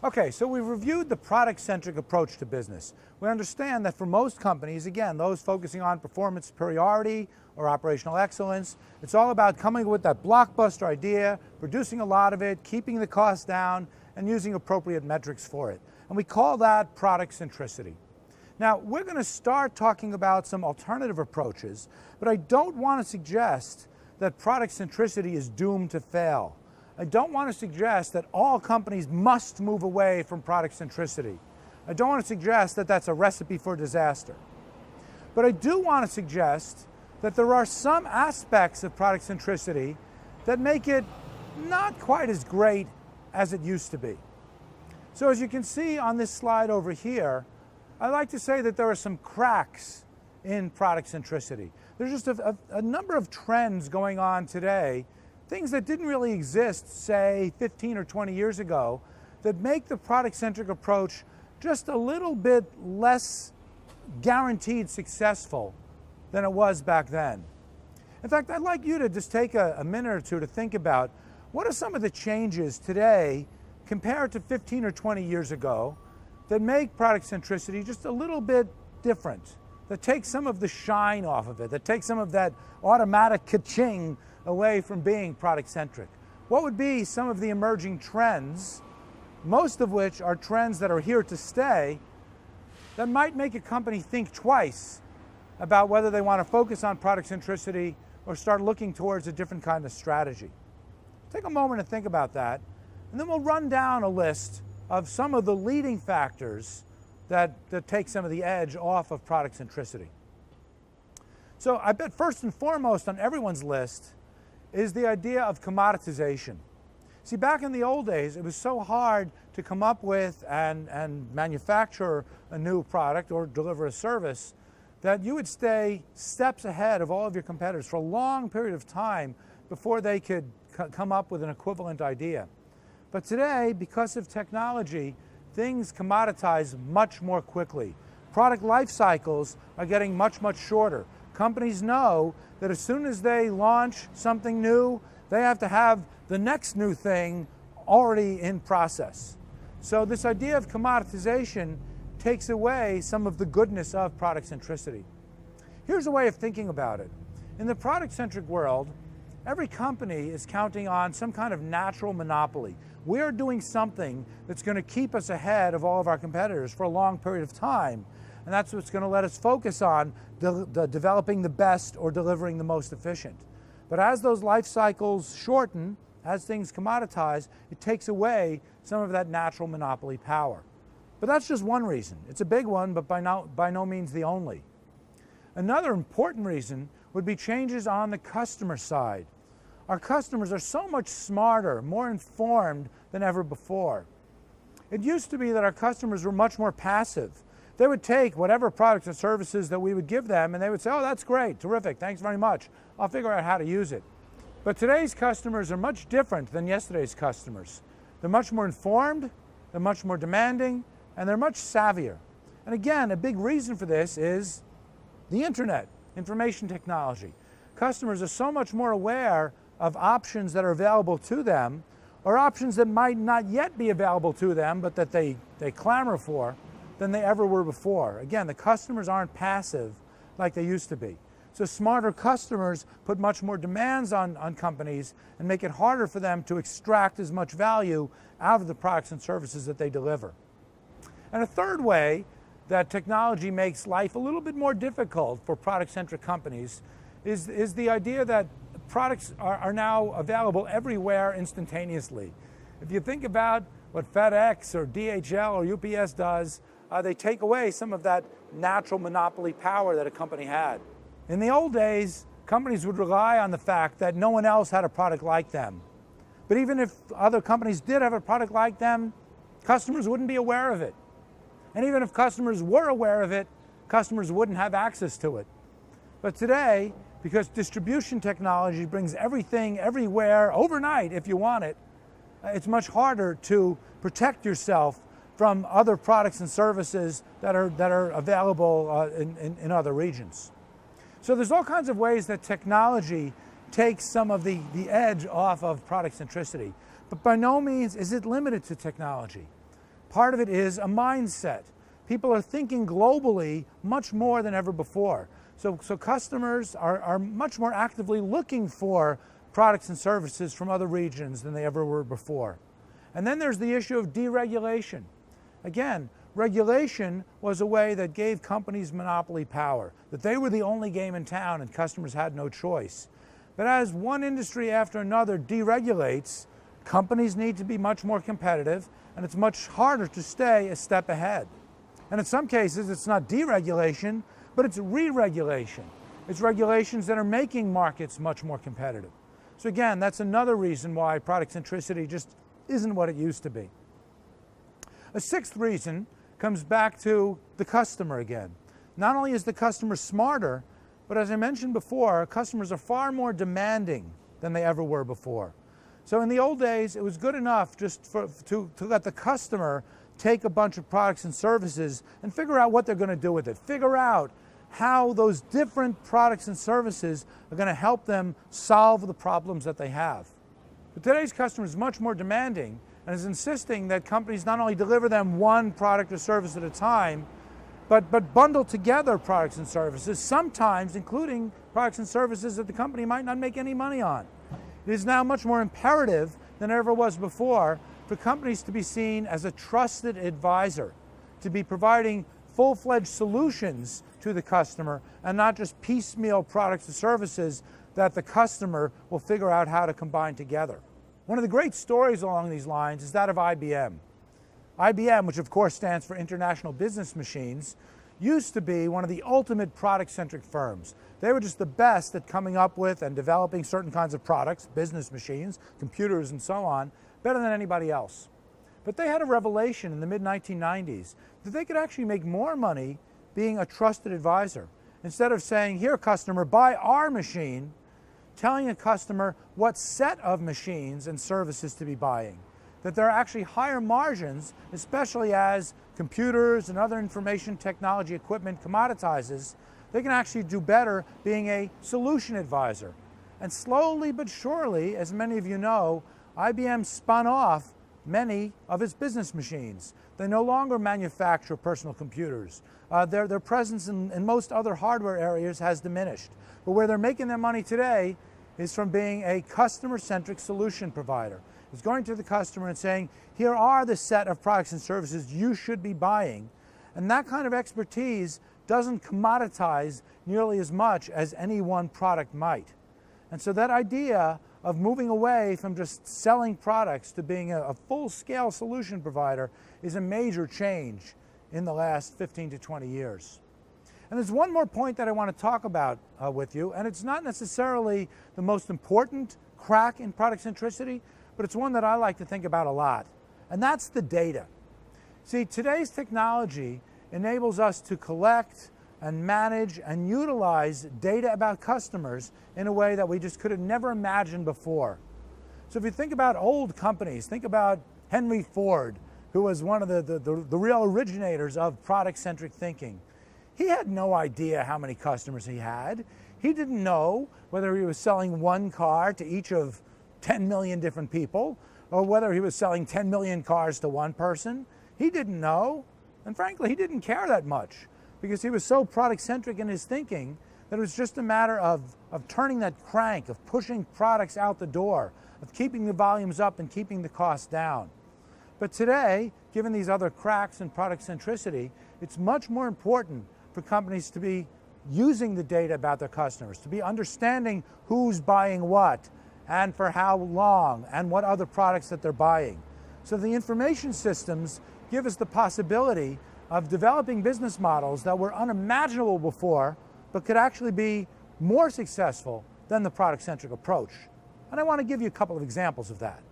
Okay, so we've reviewed the product-centric approach to business. We understand that for most companies, again, those focusing on performance superiority or operational excellence, it's all about coming up with that blockbuster idea, producing a lot of it, keeping the costs down, and using appropriate metrics for it. And we call that product centricity. Now, we're going to start talking about some alternative approaches, but I don't want to suggest that product centricity is doomed to fail. I don't want to suggest that all companies must move away from product centricity. I don't want to suggest that that's a recipe for disaster. But I do want to suggest that there are some aspects of product centricity that make it not quite as great as it used to be. So as you can see on this slide over here, I like to say that there are some cracks in product centricity. There's just a number of trends going on today, things that didn't really exist, say, 15 or 20 years ago, that make the product-centric approach just a little bit less guaranteed successful than it was back then. In fact, I'd like you to just take a minute or two to think about what are some of the changes today compared to 15 or 20 years ago that make product centricity just a little bit different, that take some of the shine off of it, that take some of that automatic ka-ching away from being product-centric. What would be some of the emerging trends, most of which are trends that are here to stay, that might make a company think twice about whether they want to focus on product centricity or start looking towards a different kind of strategy? Take a moment to think about that, and then we'll run down a list of some of the leading factors that take some of the edge off of product centricity. So I bet first and foremost on everyone's list is the idea of commoditization. See, back in the old days, it was so hard to come up with and manufacture a new product or deliver a service that you would stay steps ahead of all of your competitors for a long period of time before they could come up with an equivalent idea. But today, because of technology, things commoditize much more quickly. Product life cycles are getting much, much shorter. Companies know that as soon as they launch something new, they have to have the next new thing already in process. So this idea of commoditization takes away some of the goodness of product centricity. Here's a way of thinking about it. In the product-centric world, every company is counting on some kind of natural monopoly. We're doing something that's going to keep us ahead of all of our competitors for a long period of time, and that's what's going to let us focus on developing the best or delivering the most efficient. But as those life cycles shorten, as things commoditize, it takes away some of that natural monopoly power. But that's just one reason. It's a big one, but by no means the only. Another important reason would be changes on the customer side. Our customers are so much smarter, more informed than ever before. It used to be that our customers were much more passive. They would take whatever products and services that we would give them and they would say, oh, that's great, terrific, thanks very much. I'll figure out how to use it. But today's customers are much different than yesterday's customers. They're much more informed, they're much more demanding, and they're much savvier. And again, a big reason for this is the internet, information technology. Customers are so much more aware of options that are available to them, or options that might not yet be available to them, but that they clamor for, than they ever were before. Again, the customers aren't passive like they used to be. So smarter customers put much more demands on companies and make it harder for them to extract as much value out of the products and services that they deliver. And a third way that technology makes life a little bit more difficult for product-centric companies is the idea that products are now available everywhere instantaneously. If you think about what FedEx or DHL or UPS does, they take away some of that natural monopoly power that a company had. In the old days, companies would rely on the fact that no one else had a product like them. But even if other companies did have a product like them, customers wouldn't be aware of it. And even if customers were aware of it, customers wouldn't have access to it. But today, because distribution technology brings everything everywhere overnight if you want it, it's much harder to protect yourself from other products and services that are available in other regions. So there's all kinds of ways that technology takes some of the edge off of product centricity. But by no means is it limited to technology. Part of it is a mindset. People are thinking globally much more than ever before. So customers are much more actively looking for products and services from other regions than they ever were before. And then there's the issue of deregulation. Again, regulation was a way that gave companies monopoly power, that they were the only game in town and customers had no choice. But as one industry after another deregulates, companies need to be much more competitive, and it's much harder to stay a step ahead. And in some cases, it's not deregulation, but it's re-regulation. It's regulations that are making markets much more competitive. So again, that's another reason why product centricity just isn't what it used to be. A sixth reason comes back to the customer again. Not only is the customer smarter, but as I mentioned before, customers are far more demanding than they ever were before. So in the old days, it was good enough just to let the customer take a bunch of products and services and figure out what they're going to do with it. Figure out how those different products and services are going to help them solve the problems that they have. But today's customer is much more demanding and is insisting that companies not only deliver them one product or service at a time, but bundle together products and services, sometimes including products and services that the company might not make any money on. It is now much more imperative than it ever was before for companies to be seen as a trusted advisor, to be providing full-fledged solutions to the customer and not just piecemeal products and services that the customer will figure out how to combine together. One of the great stories along these lines is that of IBM. IBM, which of course stands for International Business Machines, used to be one of the ultimate product-centric firms. They were just the best at coming up with and developing certain kinds of products, business machines, computers, and so on, better than anybody else. But they had a revelation in the mid-1990s that they could actually make more money being a trusted advisor. Instead of saying, here customer, buy our machine, telling a customer what set of machines and services to be buying. That there are actually higher margins, especially as computers and other information technology equipment commoditizes, they can actually do better being a solution advisor. And slowly but surely, as many of you know, IBM spun off many of its business machines. They no longer manufacture personal computers. Their presence in most other hardware areas has diminished. But where they're making their money today is from being a customer-centric solution provider. It's going to the customer and saying, here are the set of products and services you should be buying. And that kind of expertise doesn't commoditize nearly as much as any one product might. And so that idea of moving away from just selling products to being a full-scale solution provider is a major change in the last 15 to 20 years. And there's one more point that I want to talk about with you, and it's not necessarily the most important crack in product centricity, but it's one that I like to think about a lot, and that's the data. See, today's technology enables us to collect and manage and utilize data about customers in a way that we just could have never imagined before. So if you think about old companies, think about Henry Ford, who was one of the real originators of product-centric thinking. He had no idea how many customers he had. He didn't know whether he was selling one car to each of 10 million different people, or whether he was selling 10 million cars to one person. He didn't know, and frankly, he didn't care that much, because he was so product-centric in his thinking that it was just a matter of turning that crank, of pushing products out the door, of keeping the volumes up and keeping the costs down. But today, given these other cracks in product centricity, it's much more important for companies to be using the data about their customers, to be understanding who's buying what, and for how long, and what other products that they're buying. So the information systems give us the possibility of developing business models that were unimaginable before, but could actually be more successful than the product-centric approach. And I want to give you a couple of examples of that.